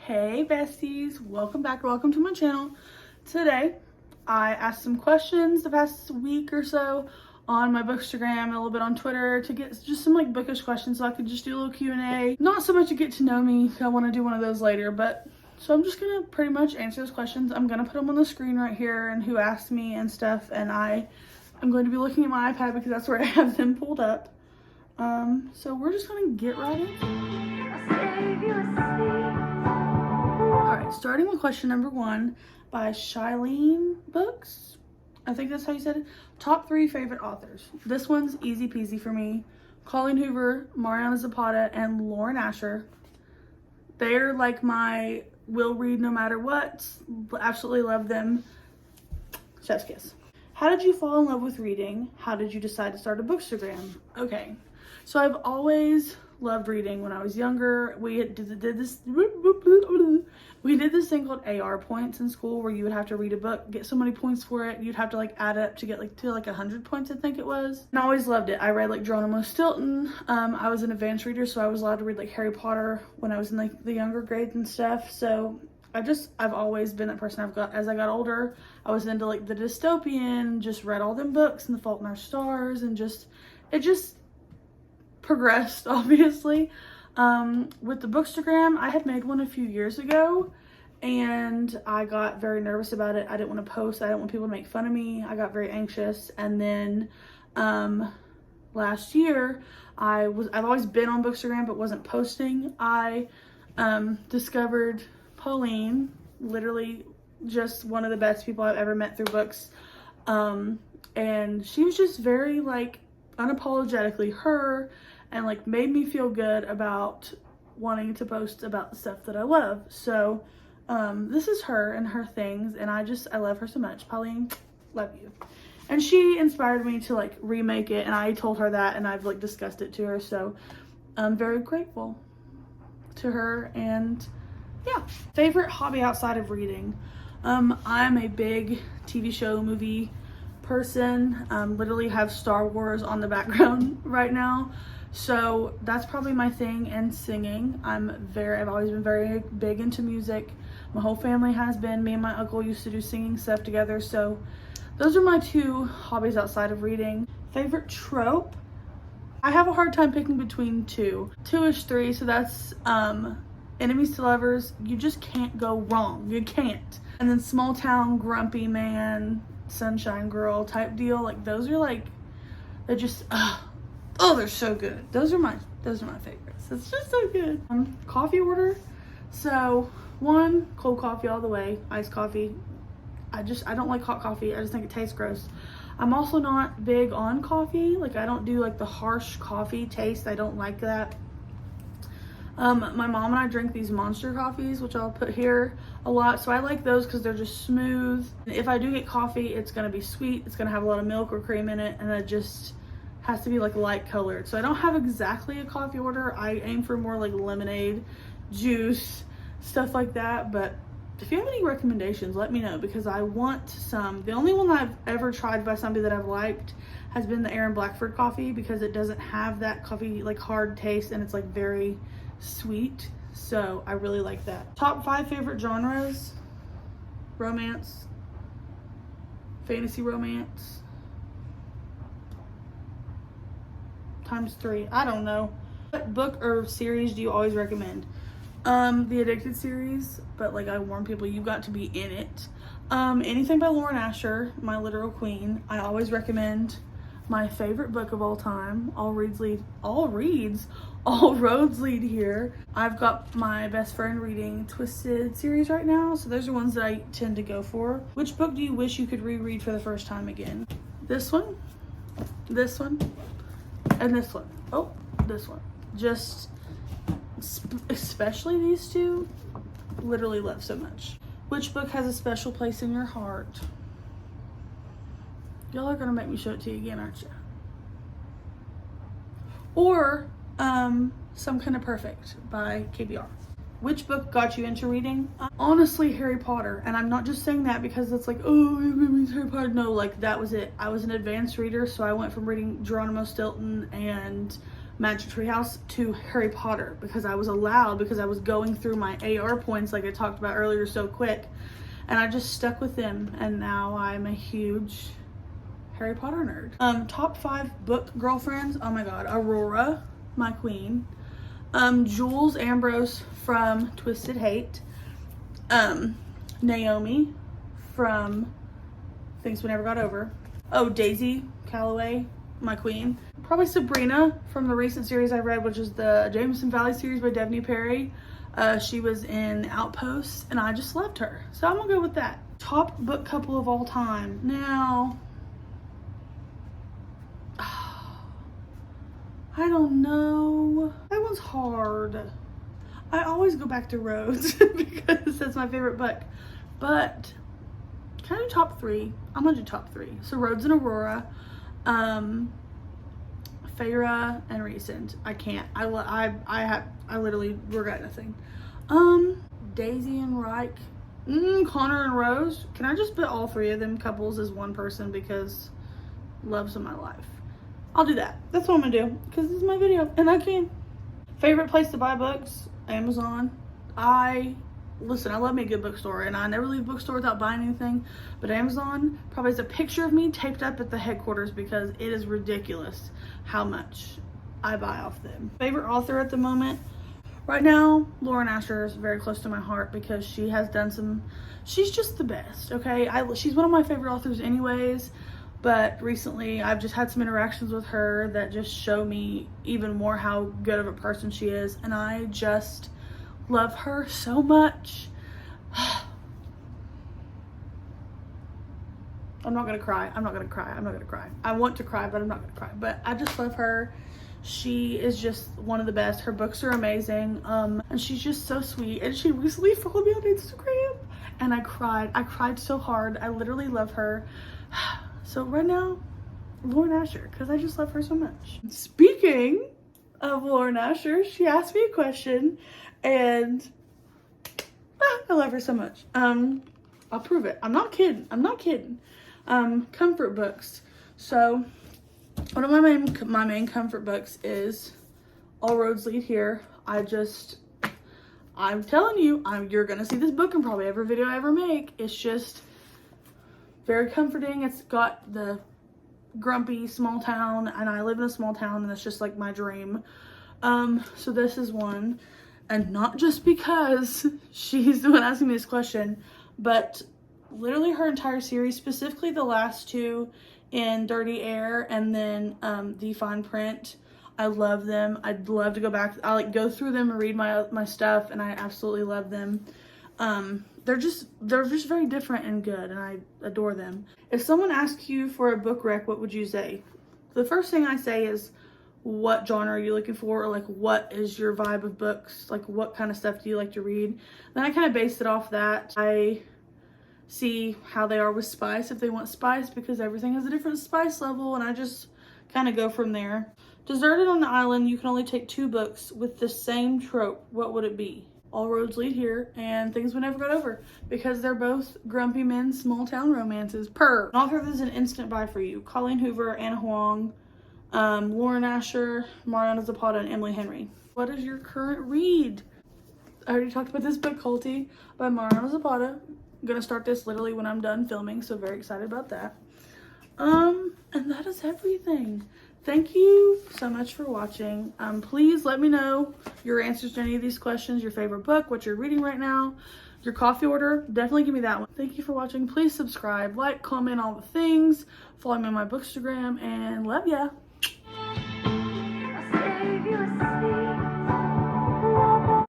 Hey besties, welcome back, welcome to my channel. Today I asked some questions the past week or so on my bookstagram and a little bit on Twitter to get just some like bookish questions so I could just do a little Q&A. Not so much to get to know me, I want to do one of those later, but so I'm just gonna pretty much answer those questions. I'm gonna put them on the screen right here and who asked me and stuff, and I'm going to be looking at my iPad because that's where I have them pulled up. So we're just gonna get right into it. Alright, starting with question number 1 by Shailene Books. I think that's how you said it. Top 3 favorite authors. This one's easy peasy for me. Colleen Hoover, Mariana Zapata, and Lauren Asher. They're like my will read no matter what. Absolutely love them. Chef's kiss. How did you fall in love with reading? How did you decide to start a bookstagram? Okay, so I've always loved reading. When I was younger, we did this thing called AR points in school where you would have to read a book, get so many points for it. You'd have to like add up to get like to 100 points, I think it was. And I always loved it. I read like Geronimo Stilton. I was an advanced reader, so I was allowed to read like Harry Potter when I was in like the younger grades and stuff. So I've always been that person. As I got older, I was into like the dystopian, just read all them books and The Fault in Our Stars, and it just progressed, obviously. With the bookstagram, I had made one a few years ago and I got very nervous about it. I didn't want to post. I didn't want people to make fun of me. I got very anxious. And then last year, I've always been on bookstagram but wasn't posting. I discovered Pauline, literally just one of the best people I've ever met through books. And she was just very like unapologetically her, and like made me feel good about wanting to post about the stuff that I love. So this is her and her things, and I love her so much. Pauline, love you. And she inspired me to like remake it, and I told her that, and I've like discussed it to her, so I'm very grateful to her. And yeah. Favorite hobby outside of reading. I'm a big TV show, movie person. Literally have Star Wars on the background right now. So that's probably my thing, and singing. I've always been very big into music. My whole family has been. Me and my uncle used to do singing stuff together. So those are my 2 hobbies outside of reading. Favorite trope. I have a hard time picking between 2. 2-ish 3, so that's enemies to lovers. You just can't go wrong. You can't. And then small town, grumpy man, sunshine girl type deal. Like those are like, they're just, oh, they're so good. Those are my favorites. It's just so good. Coffee order. So 1, cold coffee all the way, iced coffee. I don't like hot coffee. I just think it tastes gross. I'm also not big on coffee. Like I don't do like the harsh coffee taste. I don't like that. My mom and I drink these monster coffees, which I'll put here a lot. So I like those because they're just smooth. If I do get coffee, it's going to be sweet. It's going to have a lot of milk or cream in it. And it just has to be like light colored. So I don't have exactly a coffee order. I aim for more like lemonade, juice, stuff like that. But if you have any recommendations, let me know because I want some. The only one I've ever tried by somebody that I've liked has been the Aaron Blackford coffee because it doesn't have that coffee like hard taste, and it's like very sweet. So I really like that. Top 5 favorite genres. Romance, fantasy romance, ×3. I don't know. What book or series do you always recommend? The Addicted series, but like I warn people, you've got to be in it. Anything by Lauren Asher, my literal queen. I always recommend my favorite book of all time, All Roads Lead Here. I've got my best friend reading Twisted series right now, so those are ones that I tend to go for. Which book do you wish you could reread for the first time again? This one, and this one. Oh, this one. Just especially these 2, literally love so much. Which book has a special place in your heart? Y'all are gonna make me show it to you again, aren't you? Or Some Kind of Perfect by KBR. Which book got you into reading? Honestly, Harry Potter. And I'm not just saying that because it's like, oh, it's Harry Potter. No, like that was it. I was an advanced reader, so I went from reading Geronimo Stilton and Magic Tree House to Harry Potter because I was allowed, because I was going through my AR points like I talked about earlier so quick, and I just stuck with them, and now I'm a huge Harry Potter nerd. Top 5 book girlfriends. Oh my god. Aurora, my queen. Jules Ambrose from Twisted Hate. Naomi from Things We Never Got Over. Oh, Daisy Calloway, my queen. Probably Sabrina from the recent series I read, which is the Jameson Valley series by Devney Perry. She was in Outpost, and I just loved her. So I'm gonna go with that. Top book couple of all time. Now, I don't know. That one's hard. I always go back to Rose because that's my favorite book. But can I do top 3? I'm gonna do top 3. So Rhodes and Aurora, Feyre and Recent. I can't. I literally regret nothing. Daisy and Reich. Connor and Rose. Can I just put all 3 of them couples as one person because loves of my life? I'll do that. That's what I'm gonna do because this is my video and I can. Favorite place to buy books? Amazon. Listen, I love me a good bookstore, and I never leave a bookstore without buying anything, but Amazon probably has a picture of me taped up at the headquarters because it is ridiculous how much I buy off them. Favorite author at the moment? Right now, Lauren Asher is very close to my heart because she has done she's just the best, okay? She's one of my favorite authors anyways, but recently I've just had some interactions with her that just show me even more how good of a person she is, and I just love her so much. I'm not gonna cry. I'm not gonna cry. I'm not gonna cry. I want to cry, but I'm not gonna cry. But I just love her. She is just one of the best. Her books are amazing. And she's just so sweet. And she recently followed me on Instagram. And I cried. I cried so hard. I literally love her. So right now, Lauren Asher, because I just love her so much. Speaking of Lauren Asher, she asked me a question. And I love her so much. I'll prove it. I'm not kidding. I'm not kidding. Comfort books. So one of my main comfort books is All Roads Lead Here. I'm telling you, you're gonna see this book in probably every video I ever make. It's just very comforting. It's got the grumpy small town, and I live in a small town, and it's just like my dream. So this is one. And not just because she's the one asking me this question, but literally her entire series, specifically the last 2 in Dirty Air and then the Fine Print. I love them. I'd love to go back. I go through them and read my stuff, and I absolutely love them. They're just very different and good, and I adore them. If someone asks you for a book rec, what would you say? The first thing I say is, what genre are you looking for, or like what is your vibe of books, like what kind of stuff do you like to read? Then I kind of base it off that. I see how they are with spice, if they want spice, because everything has a different spice level, and I just kind of go from there. Deserted on the Island, you can only take 2 books with the same trope. What would it be? All Roads Lead Here and Things We Never Got Over, because they're both grumpy men small town romances. An author that's an instant buy for you: Colleen Hoover, Anna Huang, Lauren Asher, Mariana Zapata, and Emily Henry. What is your current read? I already talked about this book, Culty, by Mariana Zapata. I'm gonna start this literally when I'm done filming, so very excited about that. And that is everything. Thank you so much for watching. Please let me know your answers to any of these questions, your favorite book, what you're reading right now, your coffee order. Definitely give me that one. Thank you for watching. Please subscribe, like, comment, all the things. Follow me on my bookstagram, and love ya.